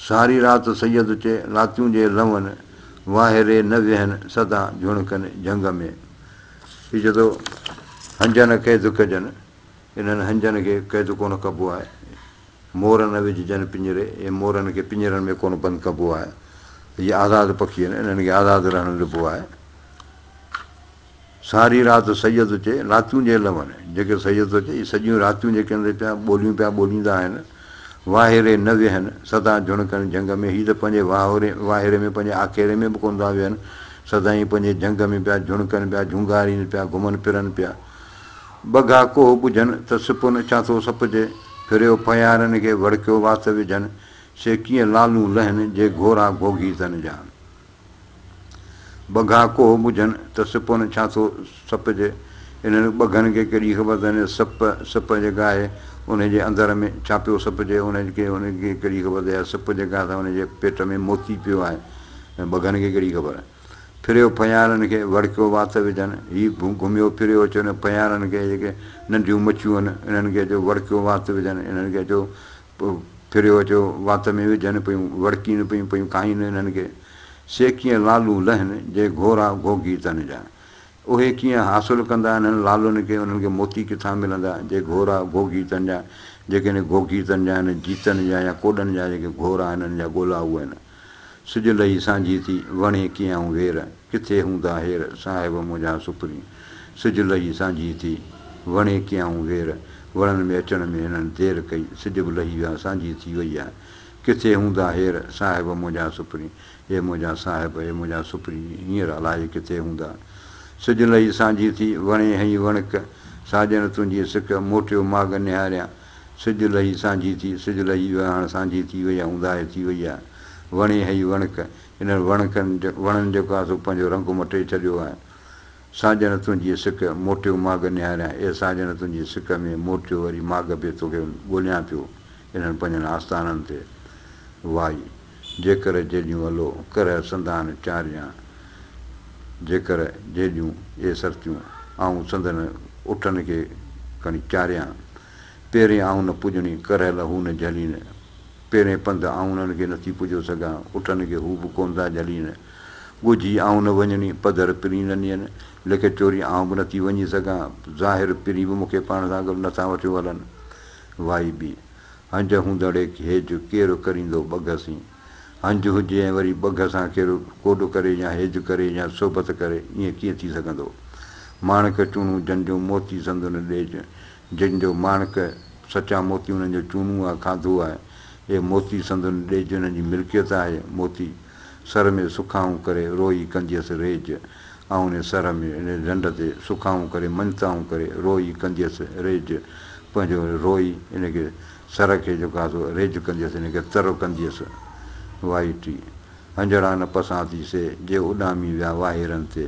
सारी राति सैयद चए रातियूं जे लवनि वाहिरे न विहनि सदा झुणकनि झंग में। हीअ चए थो हंज न क़ैद कजनि इन्हनि हंजनि खे क़ैद कोन कबो आहे मोर न विझजनि पिंजरे इहे मोरनि खे पिंजरनि में कोन बंदि कबो आहे हीअ आज़ादु पखी आहिनि इन्हनि खे आज़ादु रहणु ॾिबो आहे। सारी राति सैयद चए रातियूं जे लवनि जेके सैयद थो चए इहे सॼियूं रातियूं जेके अंदरि पिया ॿोलियूं पिया ॿोलींदा आहिनि वाहिरे न विहनि सदा झुणकनि झंग में हीअ त पंहिंजे वाहिरे में पंहिंजे आखेरे में बि कोन था विहनि सदाईं पंहिंजे झंग में पिया झुणकनि पिया झुंगारीनि पिया घुमनि फिरनि पिया। बघा कोह ॿुझनि त सिपुनि छा थो सपिजे फिरियो पयारनि खे वड़कियो वात विझनि से कीअं लालूं लहनि जे घोरा घोघी अथनि जा। बघा कोह ॿुझनि त सिपुनि छा थो सपिजे इन्हनि बघनि खे कहिड़ी ख़बर अथनि सप जेका आहे उनजे अंदर में छा पियो सपिजे उनखे कहिड़ी ख़बर आहे सप जेका आहे उनजे पेट में मोती पियो आहे ऐं बघनि खे कहिड़ी ख़बर आहे। फिरियो पयारनि खे वड़कियो वात विझनि हीउ घुमियो फिरियो अचो हिन पयारनि खे जेके नंढियूं मच्छियूं आहिनि इन्हनि खे अचो वड़कियो वात विझनि इन्हनि खे अचो फिरियो अचो वात में विझनि पियूं वड़कीनि पियूं खाइनि इन्हनि खे से कीअं लालूं लहनि जे घोरा घोघी अथनि जा उहे कीअं हासिलु कंदा इन्हनि लालुनि खे उन्हनि खे मोती किथां मिलंदा जे घोरा घोघी अथनि जा जेके हिन घोघी अथनि जा आहिनि जीतनि जा या कोॾनि जा जेके घोरा हिननि जा ॻोल्हा उहे आहिनि। सिज लही सांझी थी वणे कीअं वेर किथे हूंदा हेर साहिब मुंहिंजा सुपरी सिज लही सांझी थी वणे कयऊं वेर वणनि में अचण में हिननि देरि कई सिज बि लही विया सांझी थी वई आहे किथे हूंदा हेर साहिब मुंहिंजा सुपरी हे मुंहिंजा साहिब हे मुंहिंजा सुपरी हींअर अलाए किथे हूंदा सिज लही सांझी थी वणे हई वणक साजन तुंहिंजी सिक मोटियो माग निहारियां सिज लही सांझी थी सिज लही विया हाणे सांझी थी वई आहे ऊंदाहे थी वई आहे वणे हई वणक हिननि वणनि जेको आहे सो पंहिंजो रंग मटे छॾियो आहे साजन तुंहिंजी सिक मोटियो माग निहारियां ए साजन तुंहिंजी सिक में मोटियो वरी माग बि तोखे ॻोल्हियां पियो हिननि पंहिंजनि आस्थाननि ते वाई जेकर जेॾियूं हलो कर संदान चारियां जेकर जेॾियूं ए सरतियूं आऊं संदन उठनि खे खणी चारियां पहिरें आऊं न पुॼणी करहल हू न झलीन पहिरें पंधु आऊं उन्हनि खे नथी पुॼो सघां उठनि खे हू बि कोन था झलीन ॻुझी आऊं न वञणी पधर पिरी न नियनि लिख चोरी आऊं बि नथी वञी सघां ज़ाहिर पिरी बि मूंखे पाण सां गॾु नथा वठी हलनि वाई बि हंज हूंदड़े हेज केरु करींदो बघसी हंज हुजे ऐं वरी बघ सां केरु कोॾो करे या हेज करे या सोबत करे ईअं कीअं थी सघंदो माणक चूणूं जंहिंजो मोती संदुन ॾेज जंहिंजो माणक सचा मोती हुननि जो चूणूं आहे खाधो आहे हे मोती संदुन ॾेज हुननि जी मिल्कियत आहे मोती सर में सुखाऊं करे रोई कंदियसि रेज ऐं उन सर में इन ढंढ ते सुखाऊं करे मंताऊं करे रोई कंदियसि रेज पंहिंजो रोई इनखे सर खे जेको आहे सो रेज कंदियसि इनखे तर कंदियसि वाई टी हंजड़ा न पसां थी से जे उॾामी विया वाहिरनि ते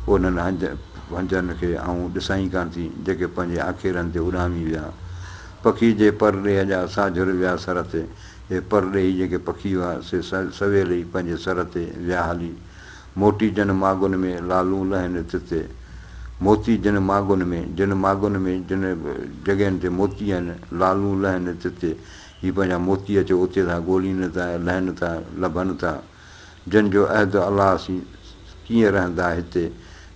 उन्हनि हंजनि खे ऐं ॾिसाई कान थी जेके पंहिंजे आखेरनि ते उॾामी विया पखी जे परॾेह जा साझुर विया सर ते हे परॾेही जेके पखी हुआ से सवेल ई पंहिंजे सर ते विया हली मोटी जन मागुनि में लालूं लहनि तिते मोती जिन मागुनि में जिन जॻहियुनि ते मोती आहिनि लालूं लहनि तिते हीअ पंहिंजा मोती अचो उते था ॻोल्हीनि था लहनि था लभनि था जिन जो अहद अलाह सी कीअं रहंदा हिते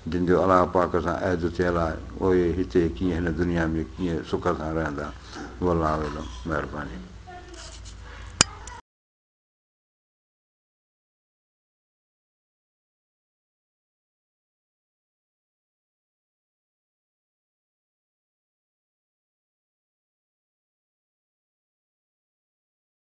जिन जो अलाह पाक सां अहद थियल आहे उहे हिते कीअं हिन दुनिया में कीअं सुख सां रहंदा अलाह महिरबानी